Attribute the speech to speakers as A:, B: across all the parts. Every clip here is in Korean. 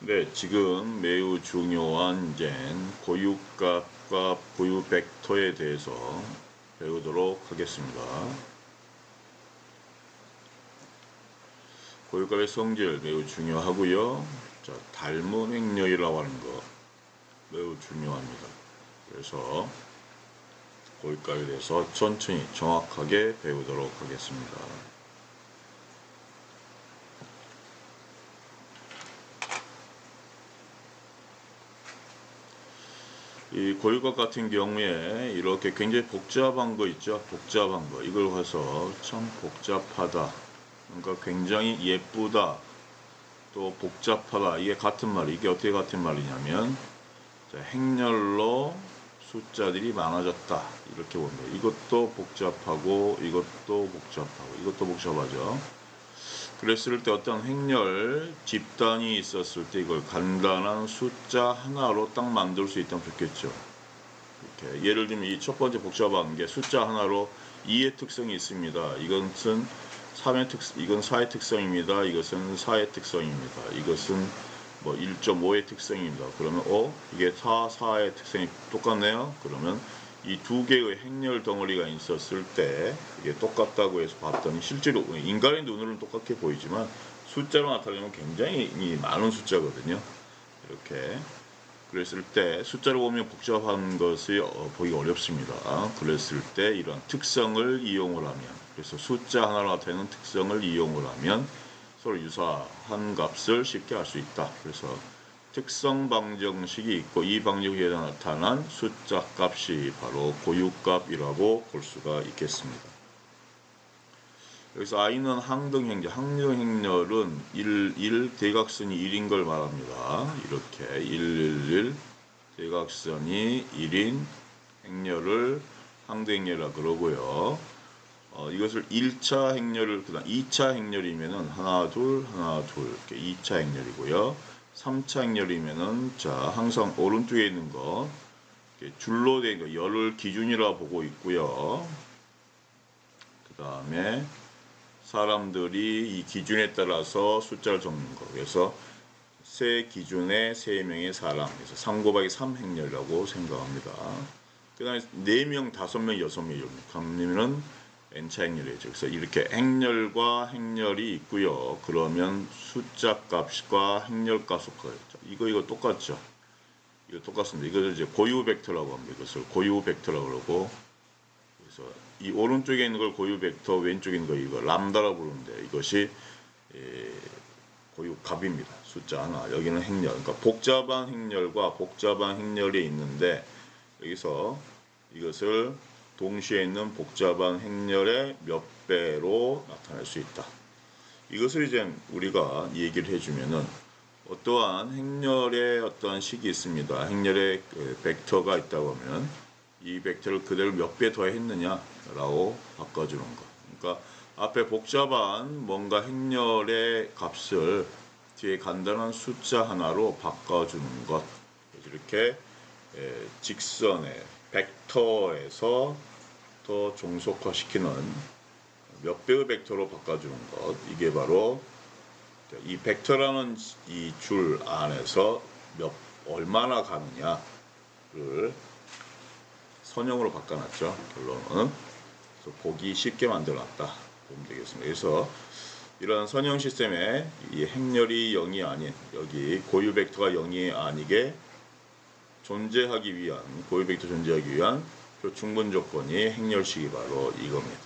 A: 네, 지금 매우 중요한 이제 고유값과 고유 벡터에 대해서 배우도록 하겠습니다. 고유값의 성질 매우 중요하고요. 자, 닮은 행렬이라고 하는 거 매우 중요합니다. 그래서 고유값에 대해서 천천히 정확하게 배우도록 하겠습니다. 이 고유값 같은 경우에 이렇게 굉장히 복잡한 거 있죠. 복잡한 거. 이걸 봐서 참 복잡하다. 그러니까 굉장히 예쁘다. 또 복잡하다. 이게 같은 말. 이게 어떻게 같은 말이냐면 자, 행렬로 숫자들이 많아졌다. 이렇게 봅니다. 이것도 복잡하고 이것도 복잡하고 이것도 복잡하죠. 그랬을 때 어떤 행렬 집단이 있었을 때 이걸 간단한 숫자 하나로 딱 만들 수 있다면 좋겠죠. 이렇게 예를 들면 이 첫 번째 복잡한 게 숫자 하나로 2의 특성이 있습니다. 이것은 3의 이건 4의 특성입니다. 이것은 4의 특성입니다. 이것은 뭐 1.5의 특성입니다. 그러면 이게 4의 특성이 똑같네요. 그러면 이 두 개의 행렬 덩어리가 있었을 때 이게 똑같다고 해서 봤더니 실제로 인간의 눈으로는 똑같게 보이지만 숫자로 나타내면 굉장히 많은 숫자거든요. 이렇게 그랬을 때 숫자로 보면 복잡한 것이 보기가 어렵습니다. 그랬을 때 이런 특성을 이용을 하면 그래서 숫자 하나로 나타내는 특성을 이용을 하면 서로 유사한 값을 쉽게 알 수 있다. 그래서 특성 방정식이 있고 이 방정식에 나타난 숫자 값이 바로 고유값이라고 볼 수가 있겠습니다. 여기서 i는 항등행렬, 항등행렬은 1, 대각선이 1인 걸 말합니다. 이렇게 1, 1, 대각선이 1인 행렬을 항등행렬이라 그러고요. 이것을 1차 행렬을 그다음 2차 행렬이면은 하나 둘 이렇게 2차 행렬이고요. 3차 행렬이면은 자 항상 오른쪽에 있는 거 이렇게 줄로 된 거 열을 기준이라 보고 있고요. 그 다음에 사람들이 이 기준에 따라서 숫자를 적는 거. 그래서 세 기준에 3명의 사람. 그래서 3 곱하기 3 행렬이라고 생각합니다. 그 다음에 4명, 5명, 6명 그러면은 n차 행렬이죠. 그래서 이렇게 행렬과 행렬이 있고요. 그러면 숫자 값과 행렬 값을 구하죠. 이거 똑같죠. 이거 똑같습니다. 이것을 이제 고유 벡터라고 합니다. 이것을 고유 벡터라고 그러고 그래서 이 오른쪽에 있는 걸 고유 벡터, 왼쪽에 있는 거 이거 람다라고 부르는데 이것이 고유 값입니다. 숫자 하나. 여기는 행렬. 그러니까 복잡한 행렬과 복잡한 행렬이 있는데 여기서 이것을 동시에 있는 복잡한 행렬의 몇 배로 나타낼 수 있다. 이것을 이제 우리가 얘기를 해주면은 어떠한 행렬의 어떠한 식이 있습니다. 행렬의 벡터가 있다고 하면 이 벡터를 그대로 몇 배 더했느냐라고 바꿔주는 거. 그러니까 앞에 복잡한 뭔가 행렬의 값을 뒤에 간단한 숫자 하나로 바꿔주는 것. 이렇게 직선의 벡터에서 더 종속화시키는 몇 배의 벡터로 바꿔주는 것. 이게 바로 이 벡터라는 이 줄 안에서 얼마나 가느냐를 선형으로 바꿔놨죠. 결론은. 그래서 보기 쉽게 만들어놨다. 보면 되겠습니다. 그래서 이런 선형 시스템에 이 행렬이 0이 아닌 여기 고유 벡터가 0이 아니게 존재하기 위한 고유 벡터 존재하기 위한 충분 조건이 행렬식이 바로 이겁니다.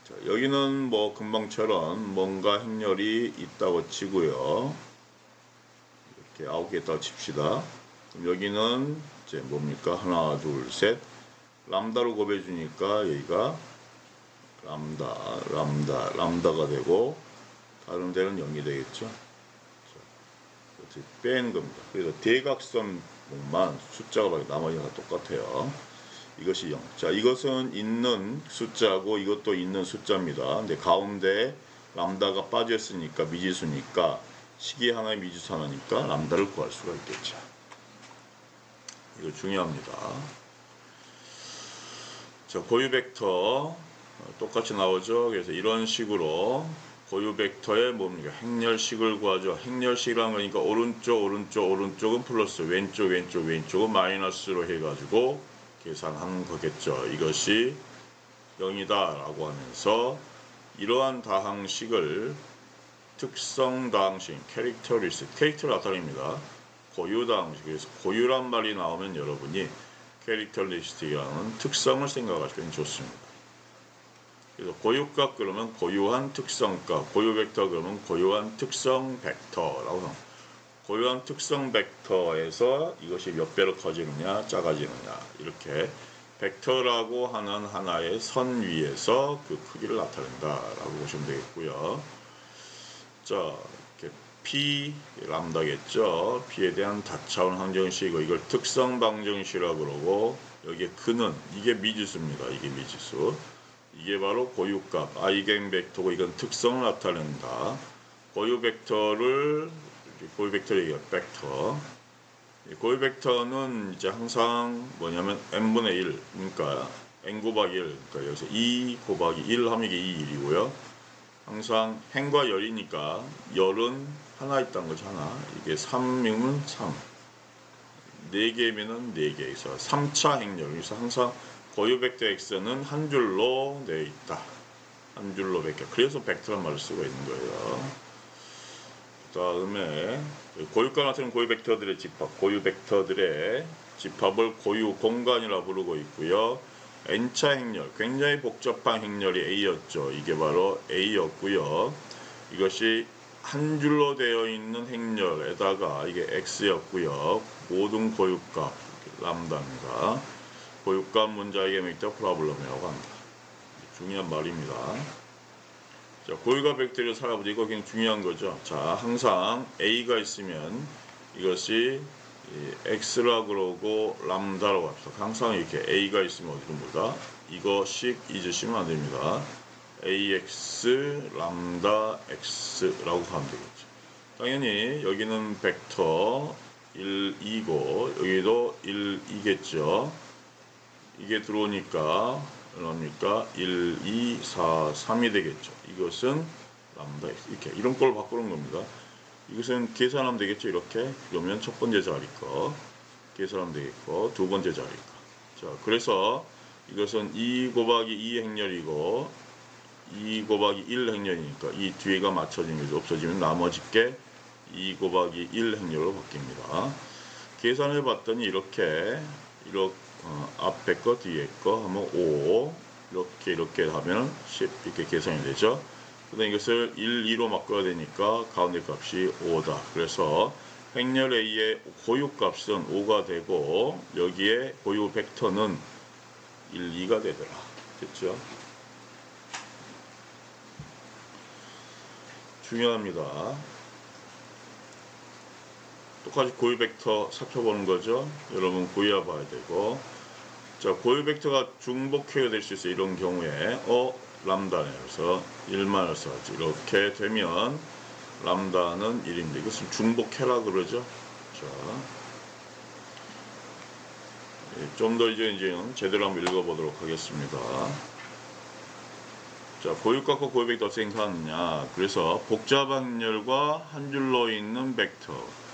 A: 자, 여기는 뭐 금방처럼 뭔가 행렬이 있다고 치고요. 이렇게 9개 있다고 칩시다. 그럼 여기는 이제 뭡니까? 하나, 둘, 셋. 람다로 곱해주니까 여기가 람다가 되고 다른 데는 0이 되겠죠. 자, 빼는 겁니다. 그래서 대각선만 숫자가 나머지가 다 똑같아요. 이것이 0. 자, 이것은 있는 숫자고 이것도 있는 숫자입니다. 근데 가운데 람다가 빠졌으니까 미지수니까 식이 하나의 미지수 하나니까 람다를 구할 수가 있겠죠. 이거 중요합니다. 자, 고유 벡터 똑같이 나오죠. 그래서 이런 식으로 고유 벡터의 뭡니까? 행렬식을 구하죠. 행렬식이란 거니까 오른쪽은 플러스, 왼쪽은 마이너스로 해가지고 계산하는 거겠죠. 이것이 0이다 라고 하면서 이러한 다항식을 특성 다항식, 캐릭터를 나타냅니다. 고유 다항식. 그래서 고유란 말이 나오면 여러분이 캐릭터리스틱이라는 특성을 생각하시면 좋습니다. 그래서 고유값 그러면 고유한 특성값, 고유 벡터 그러면 고유한 특성 벡터라고 합니다. 고유한 특성 벡터에서 이것이 몇 배로 커지느냐, 작아지느냐, 이렇게 벡터라고 하는 하나의 선 위에서 그 크기를 나타낸다라고 보시면 되겠고요. 자, 이렇게 P 람다겠죠. P에 대한 다차원 항정식이고 이걸 특성 방정식이라고 그러고 여기에 근은 이게 미지수입니다. 이게 미지수. 이게 바로 고유값 아이겐 벡터고 이건 특성을 나타낸다. 고유 벡터를 고유 벡터를 얘기해요. 벡터. 고유 벡터는 이제 항상 뭐냐면 n분의 1 그러니까 n 곱하기 1 그러니까 여기서 2 곱하기 1 하면 이게 2, 1이고요. 항상 행과 열이니까 열은 하나 있다는 거죠. 하나. 이게 3이면 3. 4개면은 4개에서 3차 행렬. 그래서 항상 고유 벡터 x는 한 줄로 되어 있다. 한 줄로 벡터. 그래서 벡터란 말을 쓰고 있는 거예요. 그 다음에 고유값 나타내는 고유 벡터들의 집합. 고유 벡터들의 집합을 고유 공간이라고 부르고 있고요. n차 행렬, 굉장히 복잡한 행렬이 A였죠. 이게 바로 A였고요. 이것이 한 줄로 되어 있는 행렬에다가 이게 X였고요. 모든 고유값 람다입니다. 고유값 문자에게 벡터 프로블럼이라고 합니다. 중요한 말입니다. 자, 고유값 벡터를 살아보자. 이거 굉장히 중요한 거죠. 자, 항상 A가 있으면 이것이 x라고 그러고 람다라고 합시다. 항상 이렇게 a가 있으면 어디로 보다 이거씩 잊으시면 안 됩니다. ax 람다 x라고 하면 되겠죠. 당연히 여기는 벡터 1, 2고 여기도 1, 2겠죠. 이게 들어오니까 얼마입니까? 1, 2, 4, 3이 되겠죠. 이것은 람다 x 이렇게 이런 걸 바꾸는 겁니다. 이것은 계산하면 되겠죠. 이렇게 그러면 첫 번째 자리 거 계산하면 되겠고 두 번째 자리 거. 자, 그래서 이것은 2 곱하기 2 행렬이고 2 곱하기 1 행렬이니까 이 뒤에가 맞춰진 게 없어지면 나머지 게 2 곱하기 1 행렬로 바뀝니다. 계산해 봤더니 이렇게 앞에 거 뒤에 거 하면 5 이렇게 하면 10 이렇게 계산이 되죠. 근데 이것을 1, 2로 바꿔야 되니까 가운데 값이 5다. 그래서 행렬 A의 고유 값은 5가 되고 여기에 고유 벡터는 1, 2가 되더라. 됐죠? 중요합니다. 똑같이 고유 벡터 살펴보는 거죠. 여러분 고유해 봐야 되고. 자, 고유 벡터가 중복해야 될 수 있어요. 이런 경우에 람다네. 그래서 1마이너스 하지. 이렇게 되면 람다는 1입니다. 이것은 중복해라 그러죠. 자, 좀 더 이제 제대로 한번 읽어보도록 하겠습니다. 자, 고유값과 고유 벡터 어떻게 생각하느냐. 그래서 복잡한 행렬과 한 줄로 있는 벡터,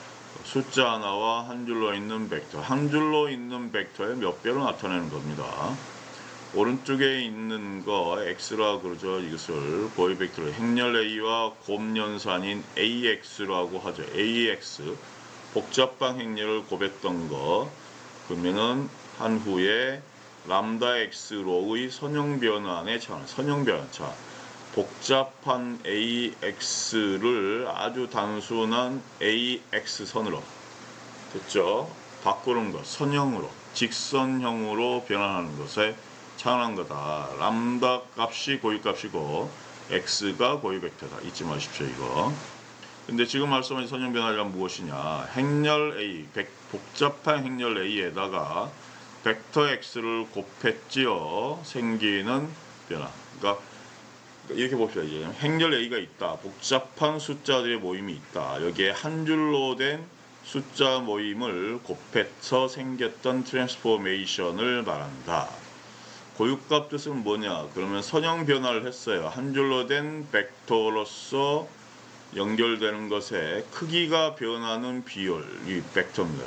A: 숫자 하나와 한 줄로 있는 벡터, 한 줄로 있는 벡터의 몇 배로 나타내는 겁니다. 오른쪽에 있는 거 x라고 그러죠. 이것을 고유 벡터로 행렬 a와 곱연산인 ax라고 하죠. ax 복잡한 행렬을 곱했던 거 그러면은 한 후에 람다 x로의 선형 변환의 차, 선형 변환차 복잡한 ax를 아주 단순한 ax선으로 됐죠. 바꾸는 것 선형으로 직선형으로 변환하는 것에 차원한 거다. 람다 값이 고유 값이고 x가 고유 벡터다. 잊지 마십시오 이거. 근데 지금 말씀하신 선형 변화란 무엇이냐? 행렬 a 복잡한 행렬 a에다가 벡터 x를 곱했지요. 생기는 변화. 그러니까 이렇게 봅시다. 이제 행렬 a가 있다. 복잡한 숫자들의 모임이 있다. 여기에 한 줄로 된 숫자 모임을 곱해서 생겼던 트랜스포메이션을 말한다. 고유값 뜻은 뭐냐? 그러면 선형 변화를 했어요. 한 줄로 된 벡터로서 연결되는 것에 크기가 변하는 비율이 벡터입니다.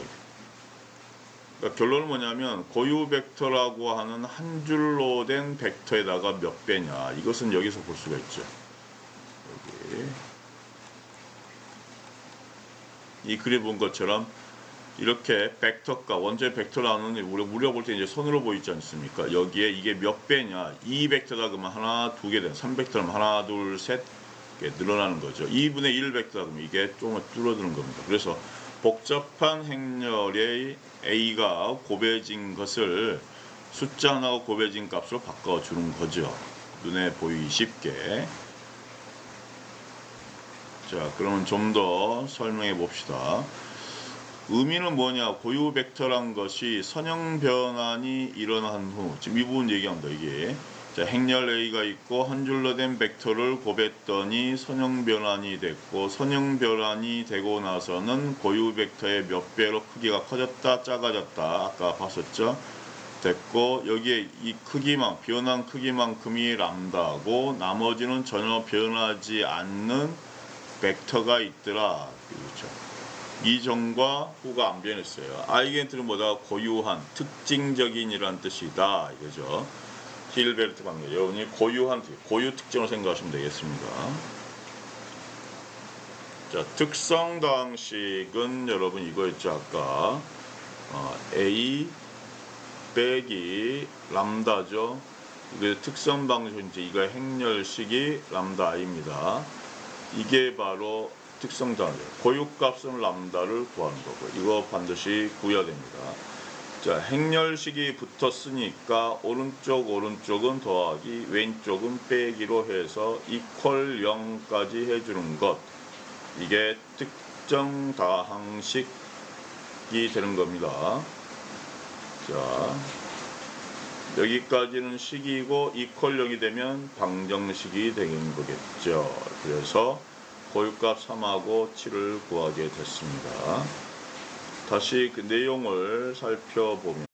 A: 그러니까 결론은 뭐냐면 고유 벡터라고 하는 한 줄로 된 벡터에다가 몇 배냐, 이것은 여기서 볼 수가 있죠. 여기 이 그림 본 것처럼 이렇게 벡터가 원소의 벡터라는 우리가 볼 때 이제 선으로 보이지 않습니까? 여기에 이게 몇 배냐, 2벡터다 그러면 하나, 두 개 되는 3벡터라면 하나, 둘, 셋 이렇게 늘어나는 거죠. 2분의 1벡터다 그러면 이게 조금 줄어드는 겁니다. 그래서 복잡한 행렬의 A가 곱해진 것을 숫자 하나가 곱해진 값으로 바꿔주는 거죠. 눈에 보이기 쉽게. 자, 그러면 좀 더 설명해 봅시다. 의미는 뭐냐? 고유 벡터란 것이 선형 변환이 일어난 후, 지금 이 부분 얘기합니다. 이게 자, 행렬 A가 있고 한 줄로 된 벡터를 곱했더니 선형 변환이 됐고, 선형 변환이 되고 나서는 고유 벡터의 몇 배로 크기가 커졌다, 작아졌다, 아까 봤었죠? 됐고, 여기에 이 크기만, 변한 크기만큼이 람다고, 나머지는 전혀 변하지 않는 벡터가 있더라. 그렇죠. 이전과 후가 안 변했어요. 아이겐트는 뭐다? 고유한, 특징적인이란 뜻이다. 이거죠. 힐베르트 방금. 여러분이 고유한, 고유 특징을 생각하시면 되겠습니다. 자, 특성 다항식은 여러분 이거였죠. 아까 A 빼기 람다죠. 이게 특성 방식인지 이거 행렬식이 람다 i입니다. 이게 바로 특성 다항식. 고유값은 람다를 구하는 거고, 이거 반드시 구해야 됩니다. 자, 행렬식이 붙었으니까 오른쪽은 더하기, 왼쪽은 빼기로 해서 이퀄 0까지 해주는 것, 이게 특정 다항식이 되는 겁니다. 자, 여기까지는 식이고 이퀄 0이 되면 방정식이 되는 거겠죠. 그래서 고유값 3하고 7을 구하게 됐습니다. 다시 그 내용을 살펴보면